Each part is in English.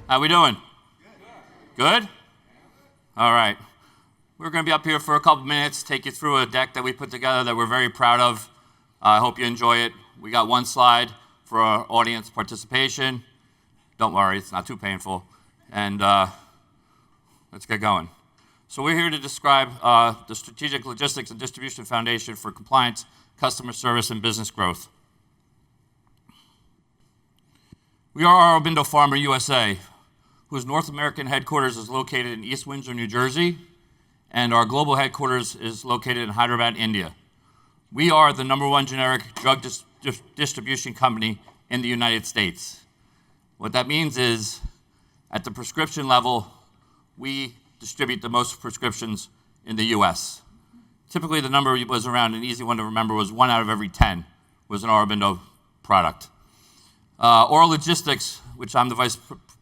How we doing? Good? All right. We're going to be up here for a couple minutes, take you through a deck that we put together that we're very proud of. I hope you enjoy it. We got one slide for our audience participation. Don't worry, it's not too painful. And let's get going. So we're here to describe the Strategic Logistics and Distribution Foundation for Compliance, Customer Service, and Business Growth. We are Aurobindo Pharma USA, whose North American headquarters is located in East Windsor, New Jersey, and our global headquarters is located in Hyderabad, India. We are the #1 generic drug distribution company in the United States. What that means is, at the prescription level, we distribute the most prescriptions in the US. Typically, the number was around, an easy one to remember, was 1 out of every 10 was an Aurobindo product. Oral Logistics, which I'm the Vice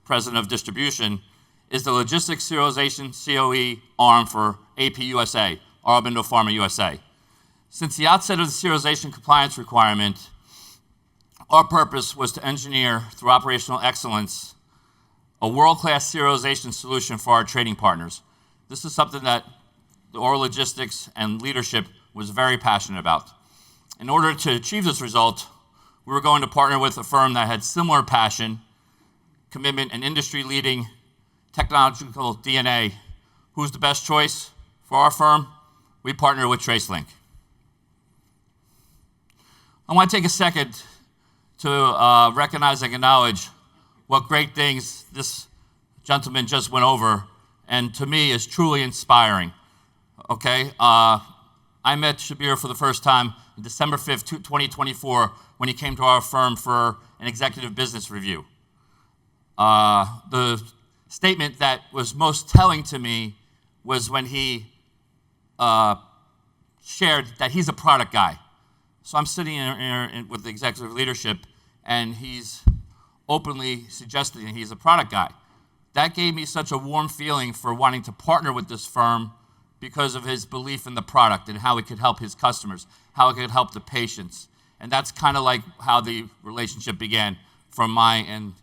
President of Distribution, is the Logistics Serialization COE arm for AP USA, Aurobindo Pharma USA. Since the outset of the serialization compliance requirement, our purpose was to engineer, through operational excellence, a world-class serialization solution for our trading partners. This is something that the Oral Logistics and leadership was very passionate about. In order to achieve this result, we were going to partner with a firm that had similar passion, commitment, and industry-leading technological DNA. Who's the best choice for our firm? We partner with TraceLink. I want to take a second to recognize and acknowledge what great things this gentleman just went over, and to me is truly inspiring. Okay, I met Shabir for the first time on December 5th, 2024, when he came to our firm for an executive business review. The statement that was most telling to me was when he shared that he's a product guy. So I'm sitting in with the executive leadership, and he's openly suggesting that he's a product guy. That gave me such a warm feeling for wanting to partner with this firm because of his belief in the product and how it could help his customers, how it could help the patients. And that's kind of like how the relationship began from my and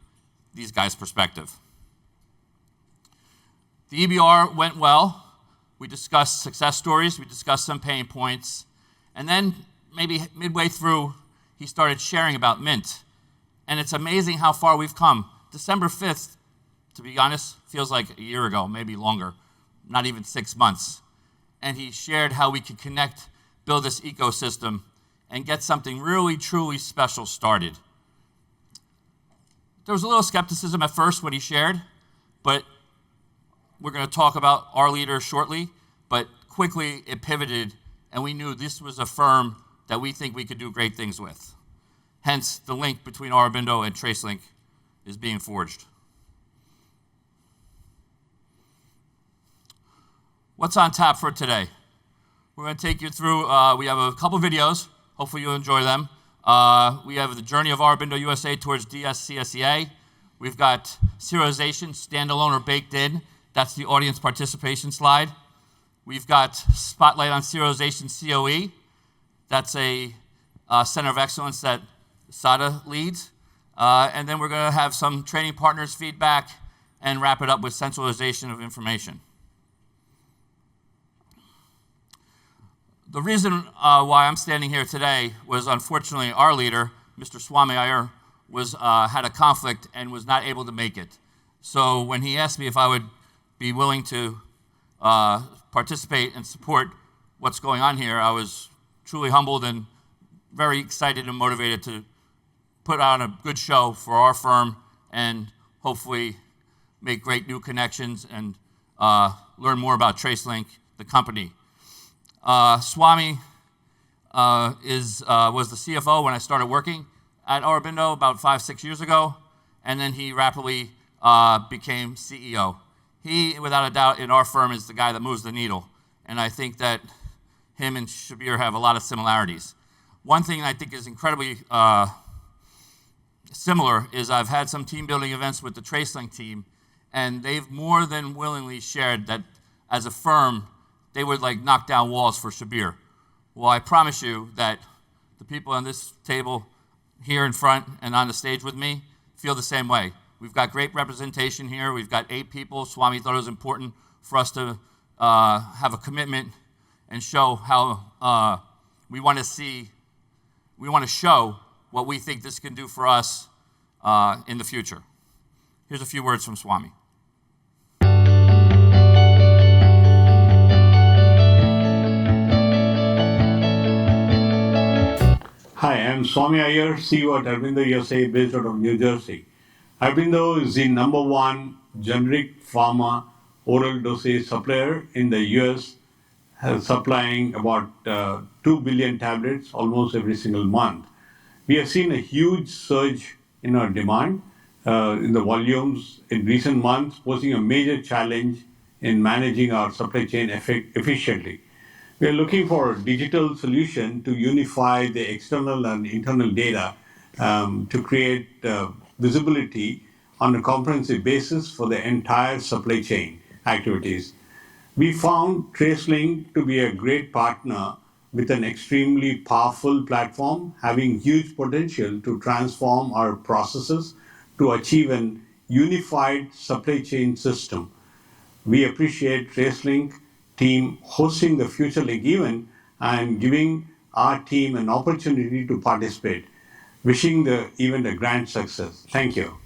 these guys' perspective. The EBR went well. We discussed success stories, we discussed some pain points, and then maybe midway through, he started sharing about Mint. And it's amazing how far we've come. December 5th, to be honest, feels like a year ago, maybe longer, not even 6 months. And he shared how we could connect, build this ecosystem, and get something really, truly special started. There was a little skepticism at first when he shared, but we're going to talk about our leader shortly, but quickly it pivoted, and we knew this was a firm that we think we could do great things with. Hence, the link between Aurobindo and TraceLink is being forged. What's on tap for today? We're going to take you through, we have a couple videos. Hopefully you'll enjoy them. We have the journey of Aurobindo USA towards DSCSA. We've got serialization, standalone or baked in. That's the audience participation slide. We've got spotlight on serialization COE. That's a center of excellence that Sada leads. And then we're going to have some training partners feedback and wrap it up with centralization of information. The reason why I'm standing here today was, unfortunately, our leader, Mr. Swami Iyer, had a conflict and was not able to make it. So when he asked me if I would be willing to participate and support what's going on here, I was truly humbled and very excited and motivated to put on a good show for our firm and hopefully make great new connections and learn more about TraceLink, the company. Swami was the CFO when I started working at Aurobindo about 5-6 years ago, and then he rapidly became CEO. He, without a doubt, in our firm is the guy that moves the needle, and I think that him and Shabir have a lot of similarities. One thing I think is incredibly similar is I've had some team building events with the TraceLink team, and they've more than willingly shared that as a firm, they would like knock down walls for Shabir. Well, I promise you that the people on this table here in front and on the stage with me feel the same way. We've got great representation here. We've got 8 people. Swami thought it was important for us to have a commitment and show how we want to show what we think this can do for us in the future. Here's a few words from Swami. Hi, I'm Swami Iyer, CEO at Aurobindo USA based out of New Jersey. Aurobindo is the #1 generic pharma oral dosage supplier in the US, supplying about 2 billion tablets almost every single month. We have seen a huge surge in our demand in the volumes in recent months, posing a major challenge in managing our supply chain efficiently. We are looking for a digital solution to unify the external and internal data to create visibility on a comprehensive basis for the entire supply chain activities. We found TraceLink to be a great partner with an extremely powerful platform, having huge potential to transform our processes to achieve an unified supply chain system. We appreciate TraceLink team hosting the FutureLink event and giving our team an opportunity to participate. Wishing the event a grand success. Thank you.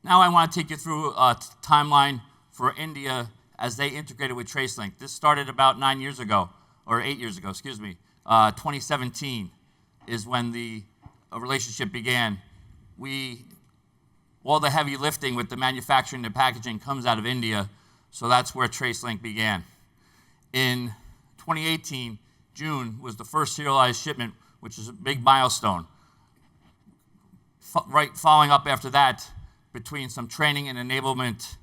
Now I want to take you through a timeline for India as they integrated with TraceLink. This started about 9 years ago, or 8 years ago, excuse me. 2017 is when the relationship began. All the heavy lifting with the manufacturing and packaging comes out of India, so that's where TraceLink began. In 2018, June was the first serialized shipment, which is a big milestone. Right following up after that, between some training and enablement,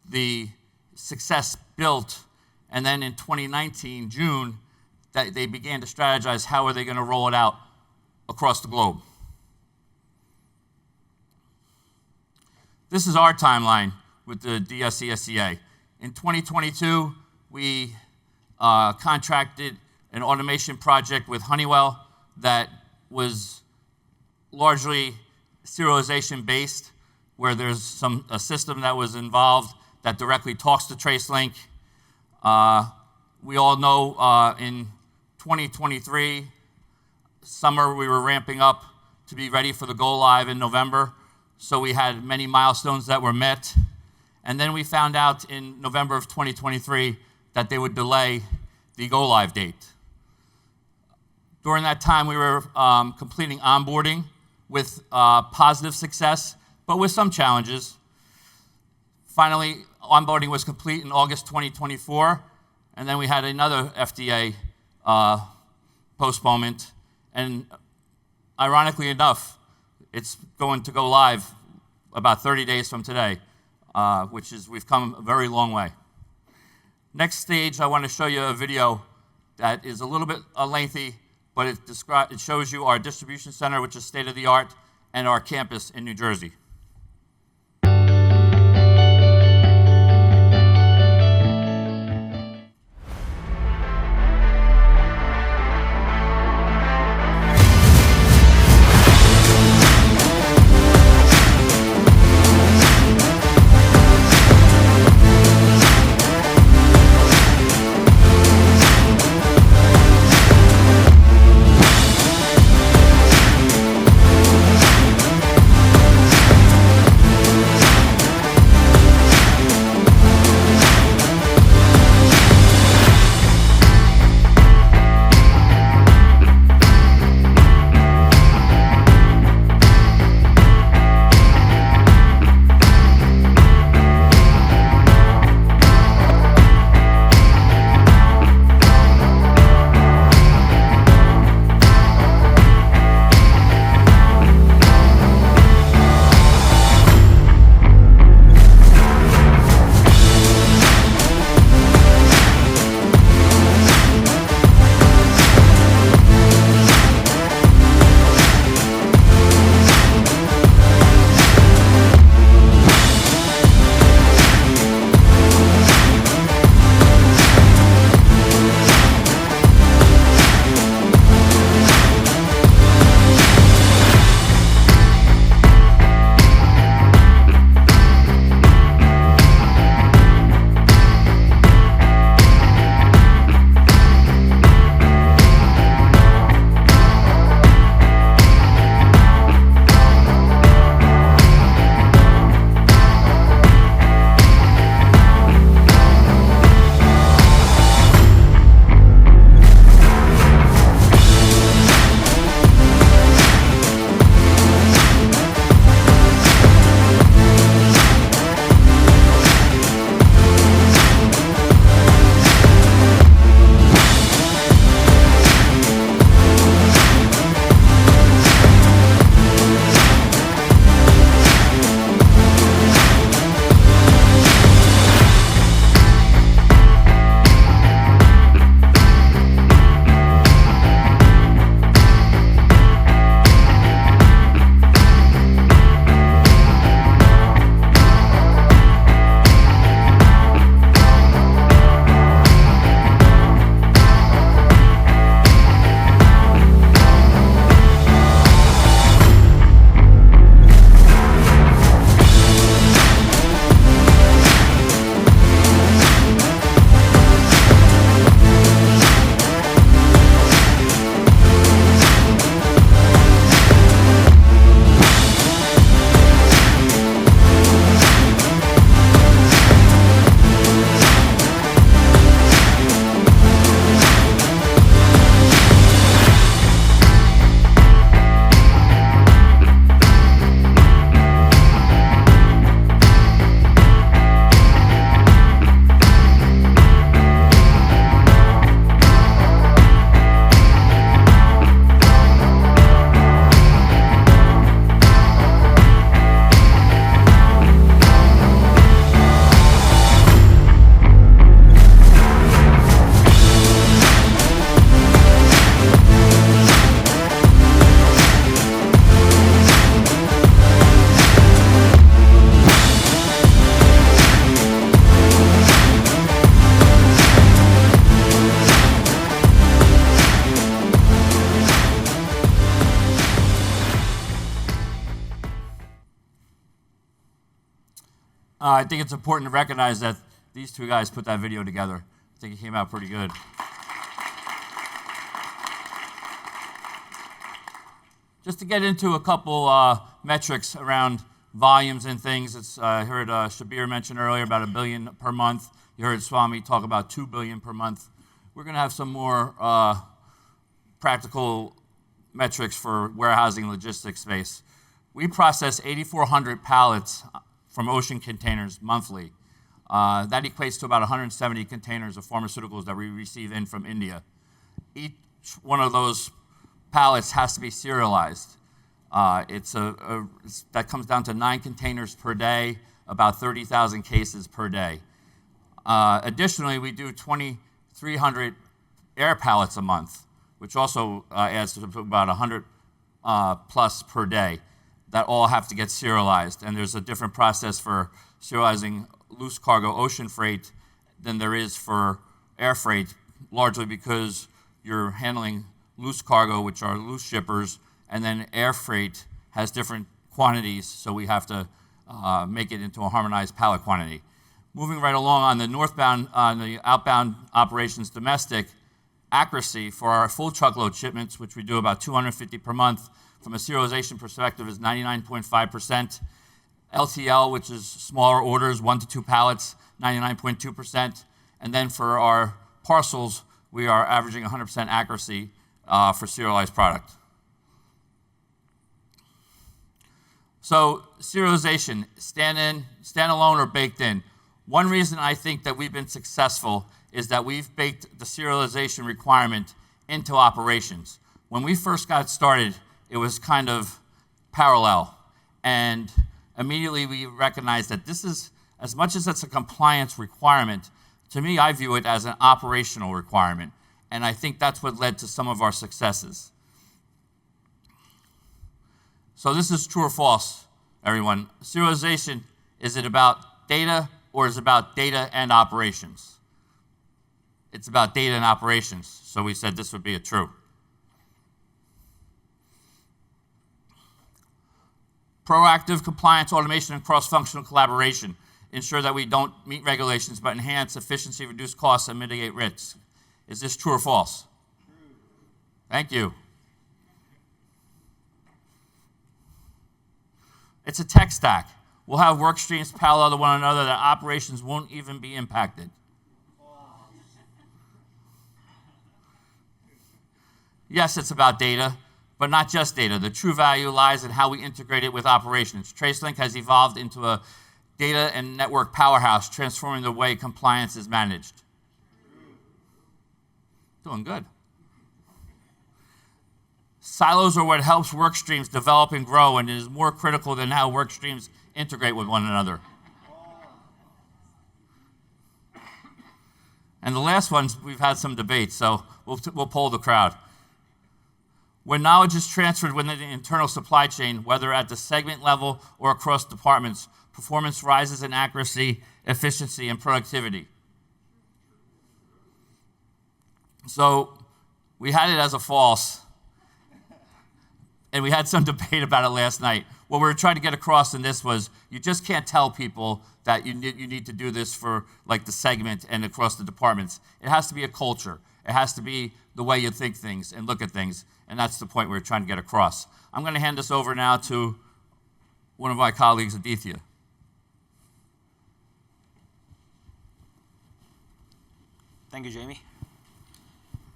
the success built, and then in 2019, June, that they began to strategize how are they going to roll it out across the globe. This is our timeline with the DSCSA. In 2022, we contracted an automation project with Honeywell that was largely serialization based, where there's a system that was involved that directly talks to TraceLink. We all know in 2023, summer, we were ramping up to be ready for the go live in November. So we had many milestones that were met. And then we found out in November of 2023 that they would delay the go live date. During that time, we were completing onboarding with positive success, but with some challenges. Finally, onboarding was complete in August 2024, and then we had another FDA postponement. And ironically enough, it's going to go live about 30 days from today, which is, we've come a very long way. Next stage, I want to show you a video that is a little bit lengthy, but it shows you our distribution center, which is state-of-the-art, and our campus in New Jersey. I think it's important to recognize that these two guys put that video together. I think it came out pretty good. Just to get into a couple metrics around volumes and things, I heard Shabir mention earlier about 1 billion per month. You heard Swami talk about 2 billion per month. We're going to have some more practical metrics for warehousing logistics space. We process 8,400 pallets from ocean containers monthly. That equates to about 170 containers of pharmaceuticals that we receive in from India. Each one of those pallets has to be serialized. That comes down to 9 containers per day, about 30,000 cases per day. Additionally, we do 2,300 air pallets a month, which also adds to about 100 plus per day that all have to get serialized. And there's a different process for serializing loose cargo ocean freight than there is for air freight, largely because you're handling loose cargo, which are loose shippers, and then air freight has different quantities, so we have to make it into a harmonized pallet quantity. Moving right along on the northbound, on the outbound operations domestic, accuracy for our full truckload shipments, which we do about 250 per month, from a serialization perspective is 99.5%. LTL, which is smaller orders, 1 to 2 pallets, 99.2%. And then for our parcels, we are averaging 100% accuracy for serialized product. So serialization, standalone or baked in. One reason I think that we've been successful is that we've baked the serialization requirement into operations. When we first got started, it was kind of parallel. And immediately we recognized that this is, as much as it's a compliance requirement, to me, I view it as an operational requirement. And I think that's what led to some of our successes. So this is true or false, everyone. Serialization, is it about data or is it about data and operations? It's about data and operations, so we said this would be a true. Proactive compliance, automation, and cross-functional collaboration ensure that we don't meet regulations but enhance efficiency, reduce costs, and mitigate risks. Is this true or false? True. Thank you. It's a tech stack. We'll have work streams parallel to one another that operations won't even be impacted. Yes, it's about data, but not just data. The true value lies in how we integrate it with operations. TraceLink has evolved into a data and network powerhouse, transforming the way compliance is managed. Doing good. Silos are what helps work streams develop and grow, and it is more critical than how work streams integrate with one another. And the last one, we've had some debate, so we'll poll the crowd. When knowledge is transferred within the internal supply chain, whether at the segment level or across departments, performance rises in accuracy, efficiency, and productivity. So we had it as a false, and we had some debate about it last night. What we were trying to get across in this was you just can't tell people that you need to do this for like the segment and across the departments. It has to be a culture. It has to be the way you think things and look at things, and that's the point we're trying to get across. I'm going to hand this over now to one of my colleagues, Aditya. Thank you, Jamie.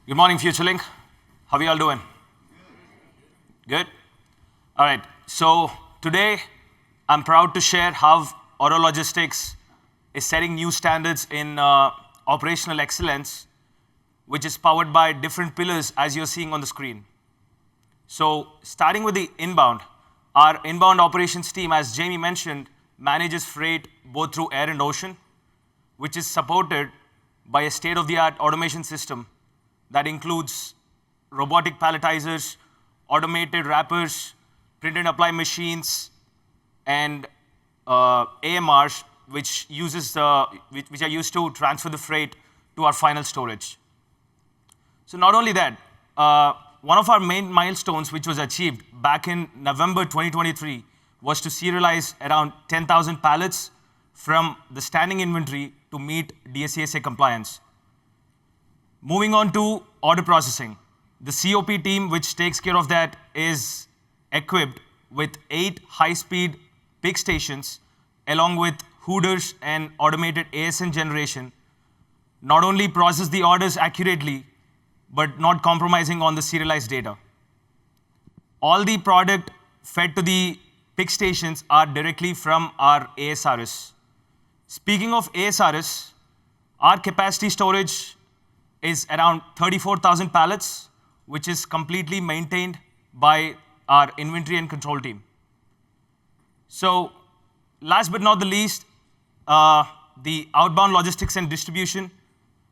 Good morning, FutureLink. How are you all doing? Good? All right, so today I'm proud to share how Auro Logistics is setting new standards in operational excellence, which is powered by different pillars as you're seeing on the screen. So starting with the inbound, our inbound operations team, as Jamie mentioned, manages freight both through air and ocean, which is supported by a state-of-the-art automation system that includes robotic palletizers, automated wrappers, print and apply machines, and AMRs, which are used to transfer the freight to our final storage. So not only that, one of our main milestones, which was achieved back in November 2023, was to serialize around 10,000 pallets from the standing inventory to meet DSCSA compliance. Moving on to order processing. The COP team, which takes care of that, is equipped with 8 high-speed pick stations, along with hooders and automated ASN generation, not only process the orders accurately, but not compromising on the serialized data. All the product fed to the pick stations are directly from our ASRS. Speaking of ASRS, our capacity storage is around 34,000 pallets, which is completely maintained by our inventory and control team. So last but not the least, the outbound logistics and distribution,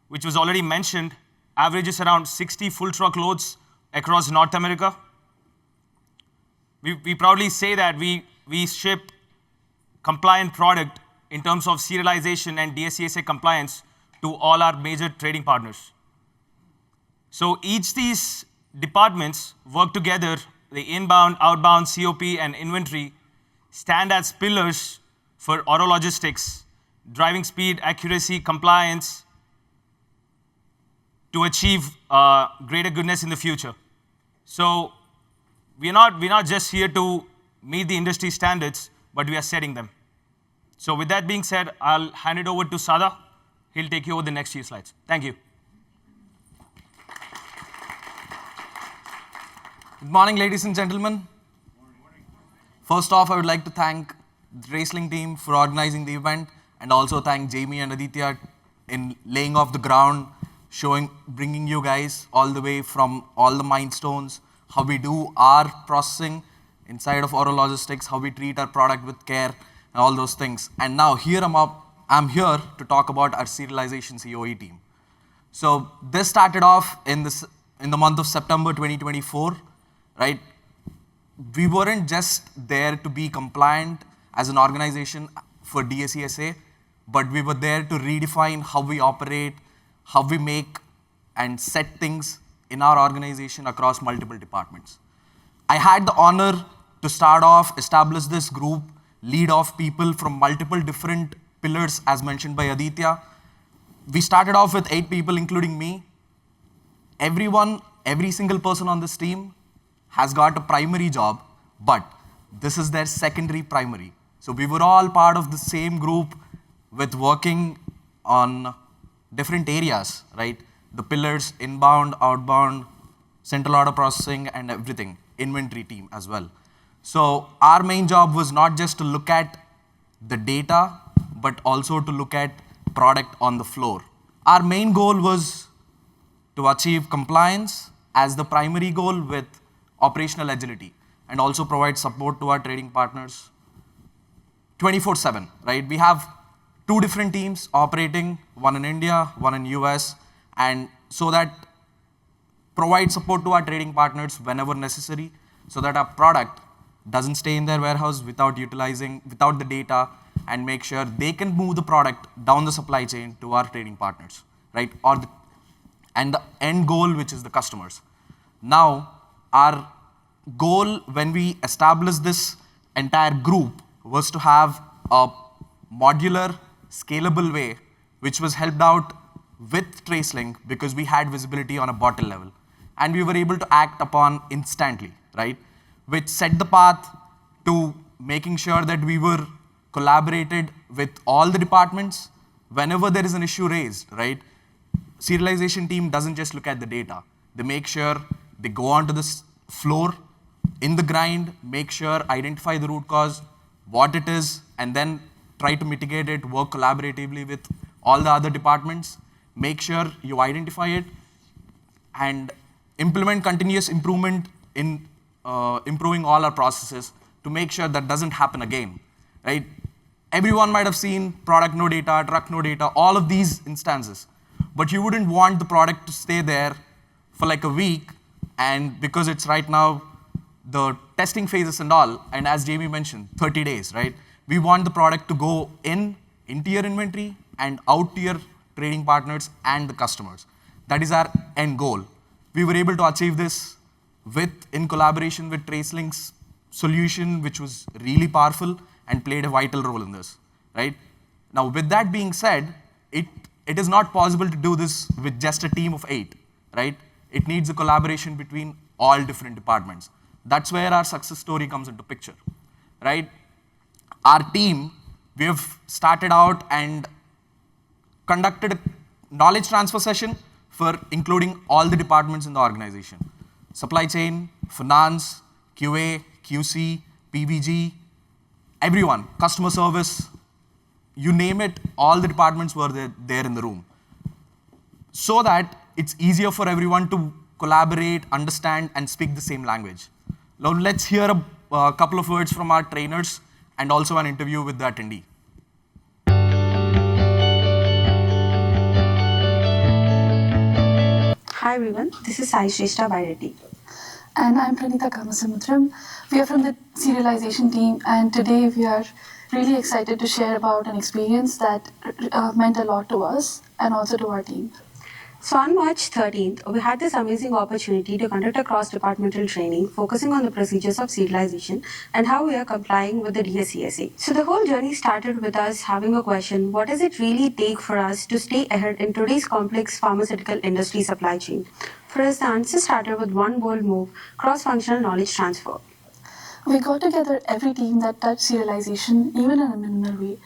which was already mentioned, averages around 60 full truck loads across North America. We proudly say that we ship compliant product in terms of serialization and DSCSA compliance to all our major trading partners. So each these departments work together. The inbound, outbound, COP, and inventory stand as pillars for auto logistics, driving speed, accuracy, compliance to achieve greater goodness in the future. So we're not just here to meet the industry standards, but we are setting them. So with that being said, I'll hand it over to Sada. He'll take you over the next few slides. Thank you. Good morning, ladies and gentlemen. First off, I would like to thank the TraceLink team for organizing the event, and also thank Jamie and Aditya in laying off the ground, bringing you guys all the way from all the milestones, how we do our processing inside of auto logistics, how we treat our product with care, and all those things. And now here I'm here to talk about our serialization COE team. So this started off in the month of September 2024, right? We weren't just there to be compliant as an organization for DSCSA, but we were there to redefine how we operate, how we make and set things in our organization across multiple departments. I had the honor to start off, establish this group, lead off people from multiple different pillars as mentioned by Aditya. We started off with 8 people, including me. Every single person on this team has got a primary job, but this is their secondary primary. So we were all part of the same group with working on different areas, right? The pillars, inbound, outbound, central order processing, and everything, inventory team as well. So our main job was not just to look at the data, but also to look at product on the floor. Our main goal was to achieve compliance as the primary goal with operational agility, and also provide support to our trading partners 24/7, right? We have 2 different teams operating, one in India, one in US, and so that provide support to our trading partners whenever necessary, so that our product doesn't stay in their warehouse without the data, and make sure they can move the product down the supply chain to our trading partners, right? And the end goal, which is the customers. Now, our goal when we established this entire group was to have a modular, scalable way, which was helped out with TraceLink because we had visibility on a bottle level. And we were able to act upon instantly, right? Which set the path to making sure that we were collaborated with all the departments whenever there is an issue raised, right? Serialization team doesn't just look at the data. They make sure they go onto this floor in the grind, make sure, identify the root cause, what it is, and then try to mitigate it, work collaboratively with all the other departments, make sure you identify it, and implement continuous improvement in improving all our processes to make sure that doesn't happen again, right? Everyone might have seen product no data, truck no data, all of these instances. But you wouldn't want the product to stay there for like a week, and because it's right now the testing phases and all, and as Jamie mentioned, 30 days, right? We want the product to go into your inventory and out to your trading partners and the customers. That is our end goal. We were able to achieve this in collaboration with TraceLink's solution, which was really powerful and played a vital role in this, right? Now, with that being said, it is not possible to do this with just a team of 8, right? It needs a collaboration between all different departments. That's where our success story comes into picture, right? Our team, we have started out and conducted a knowledge transfer session for including all the departments in the organization. Supply chain, finance, QA, QC, PVG, everyone, customer service, you name it, all the departments were there in the room. So that it's easier for everyone to collaborate, understand, and speak the same language. Now let's hear a couple of words from our trainers and also an interview with the attendee. Hi everyone, this is Sai Shrestha Bhairati. And I'm Pranita Kamasamudram. We are from the serialization team, and today we are really excited to share about an experience that meant a lot to us and also to our team. So on March 13th, we had this amazing opportunity to conduct a cross-departmental training focusing on the procedures of serialization and how we are complying with the DSCSA. So the whole journey started with us having a question: what does it really take for us to stay ahead in today's complex pharmaceutical industry supply chain? For us, the answer started with one bold move: cross-functional knowledge transfer. We got together every team that touched serialization, even in a minimal way.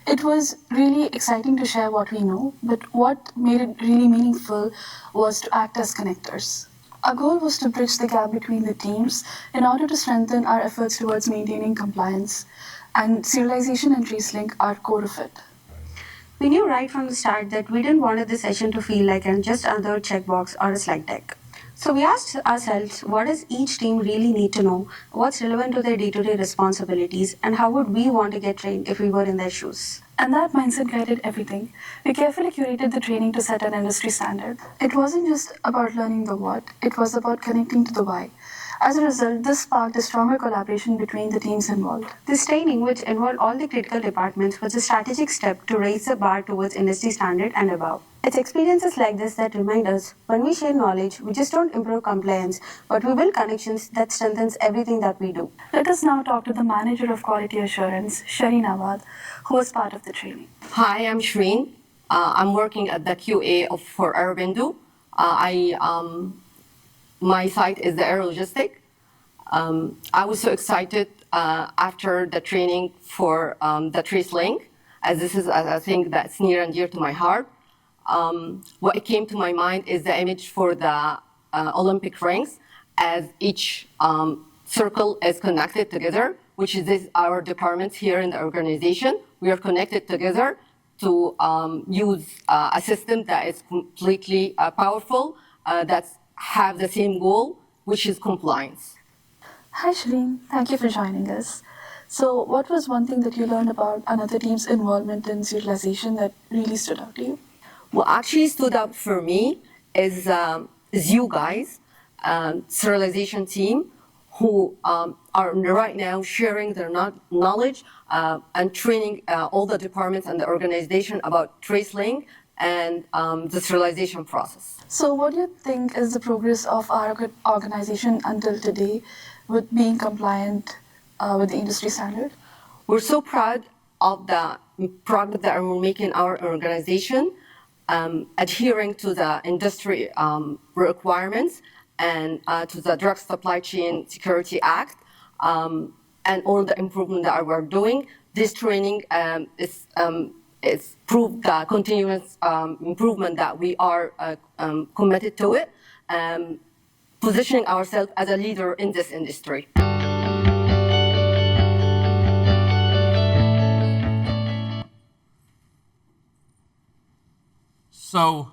It was really exciting to share what we know, but what made it really meaningful was to act as connectors. Our goal was to bridge the gap between the teams in order to strengthen our efforts towards maintaining compliance, and serialization and TraceLink are core of it. We knew right from the start that we didn't want this session to feel like just another checkbox or a slide deck. So we asked ourselves, what does each team really need to know? What's relevant to their day-to-day responsibilities? And how would we want to get trained if we were in their shoes? And that mindset guided everything. We carefully curated the training to set an industry standard. It wasn't just about learning the what, it was about connecting to the why. As a result, this sparked a stronger collaboration between the teams involved. This training, which involved all the critical departments, was a strategic step to raise the bar towards industry standard and above. It's experiences like this that remind us, when we share knowledge, we just don't improve compliance, but we build connections that strengthens everything that we do. Let us now talk to the Manager of Quality Assurance, Shareen Awad, who was part of the training. Hi, I'm Shreen. I'm working at the QA for Aurobindo. My site is the Air Logistic. I was so excited after the training for the TraceLink, as this is a thing that's near and dear to my heart. What came to my mind is the image for the Olympic rings, as each circle is connected together, which is our departments here in the organization. We are connected together to use a system that is completely powerful, that have the same goal, which is compliance. Hi Shareen, thank you for joining us. So what was one thing that you learned about another team's involvement in serialization that really stood out to you? What actually stood out for me is you guys, serialization team, who are right now sharing their knowledge and training all the departments and the organization about TraceLink and the serialization process. So what do you think is the progress of our organization until today with being compliant with the industry standard? We're so proud of the progress that we're making in our organization, adhering to the industry requirements and to the Drug Supply Chain Security Act, and all the improvement that we're doing. This training is proof the continuous improvement that we are committed to it, positioning ourselves as a leader in this industry. So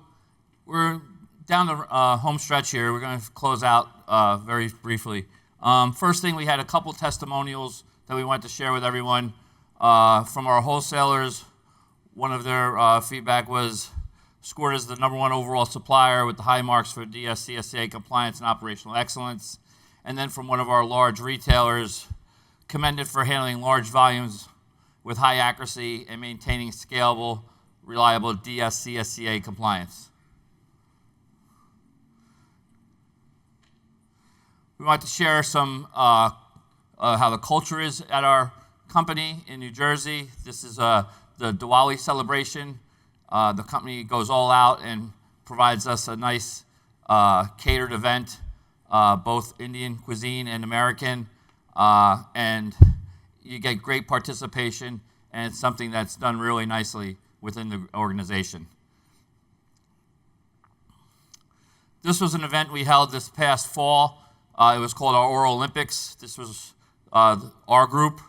we're down the home stretch here. We're going to close out very briefly. First thing, we had a couple testimonials that we wanted to share with everyone from our wholesalers. One of their feedback was scored as the #1 overall supplier with the high marks for DSCSA compliance and operational excellence. And then from one of our large retailers, commended for handling large volumes with high accuracy and maintaining scalable, reliable DSCSA compliance. We want to share some how the culture is at our company in New Jersey. This is the Diwali celebration. The company goes all out and provides us a nice catered event, both Indian cuisine and American, and you get great participation, and it's something that's done really nicely within the organization. This was an event we held this past fall. It was called our Oral Olympics. This was our group.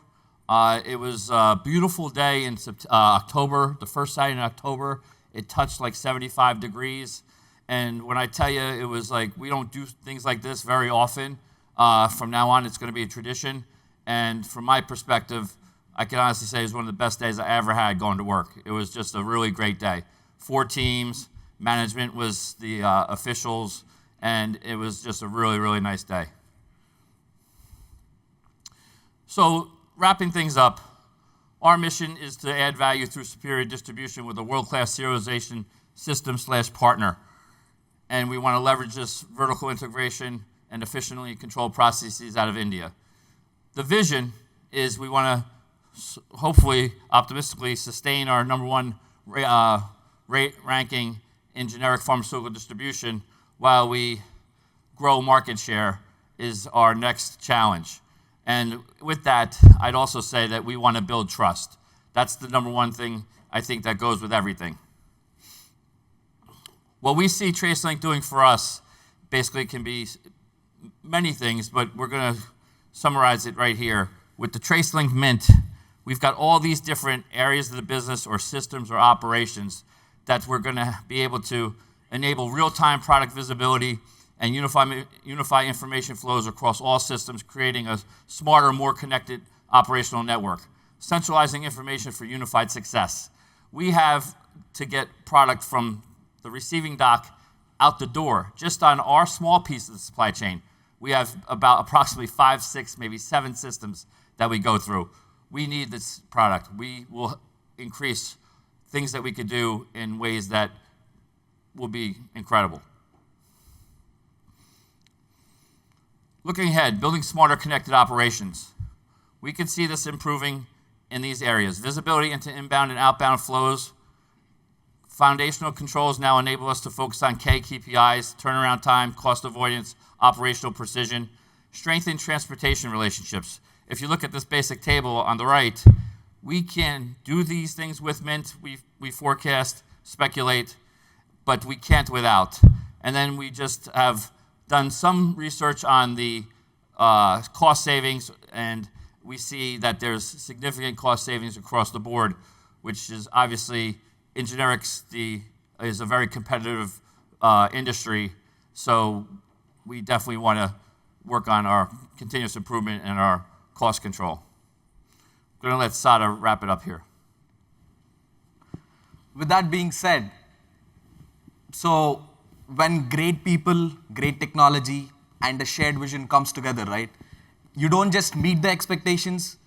It was a beautiful day in October, the first Saturday in October. It touched like 75 degrees. And when I tell you, it was like, we don't do things like this very often. From now on, it's going to be a tradition. And from my perspective, I can honestly say it was one of the best days I ever had going to work. It was just a really great day. 4 teams, management was the officials, and it was just a really, really nice day. So wrapping things up, our mission is to add value through superior distribution with a world-class serialization system/partner. And we want to leverage this vertical integration and efficiently control processes out of India. The vision is we want to hopefully, optimistically, sustain our #1 rate ranking in generic pharmaceutical distribution while we grow market share is our next challenge. And with that, I'd also say that we want to build trust. That's the #1 thing I think that goes with everything. What we see TraceLink doing for us basically can be many things, but we're going to summarize it right here. With the TraceLink Mint, we've got all these different areas of the business or systems or operations that we're going to be able to enable real-time product visibility and unify information flows across all systems, creating a smarter, more connected operational network, centralizing information for unified success. We have to get product from the receiving dock out the door. Just on our small piece of the supply chain, we have about approximately 5, 6, maybe 7 systems that we go through. We need this product. We will increase things that we could do in ways that will be incredible. Looking ahead, building smarter connected operations. We can see this improving in these areas. Visibility into inbound and outbound flows. Foundational controls now enable us to focus on key KPIs, turnaround time, cost avoidance, operational precision, strengthen transportation relationships. If you look at this basic table on the right, we can do these things with Mint. We forecast, speculate, but we can't without. And then we just have done some research on the cost savings, and we see that there's significant cost savings across the board, which is obviously, in generics, is a very competitive industry. So we definitely want to work on our continuous improvement and our cost control. I'm going to let Sada wrap it up here. With that being said, so when great people, great technology, and a shared vision comes together, right? You don't just meet the expectations,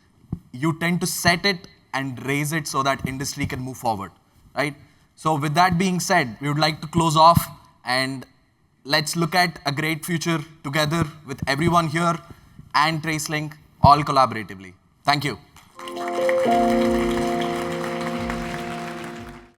you tend to set it and raise it so that industry can move forward, right? So with that being said, we would like to close off and let's look at a great future together with everyone here and TraceLink, all collaboratively. Thank you.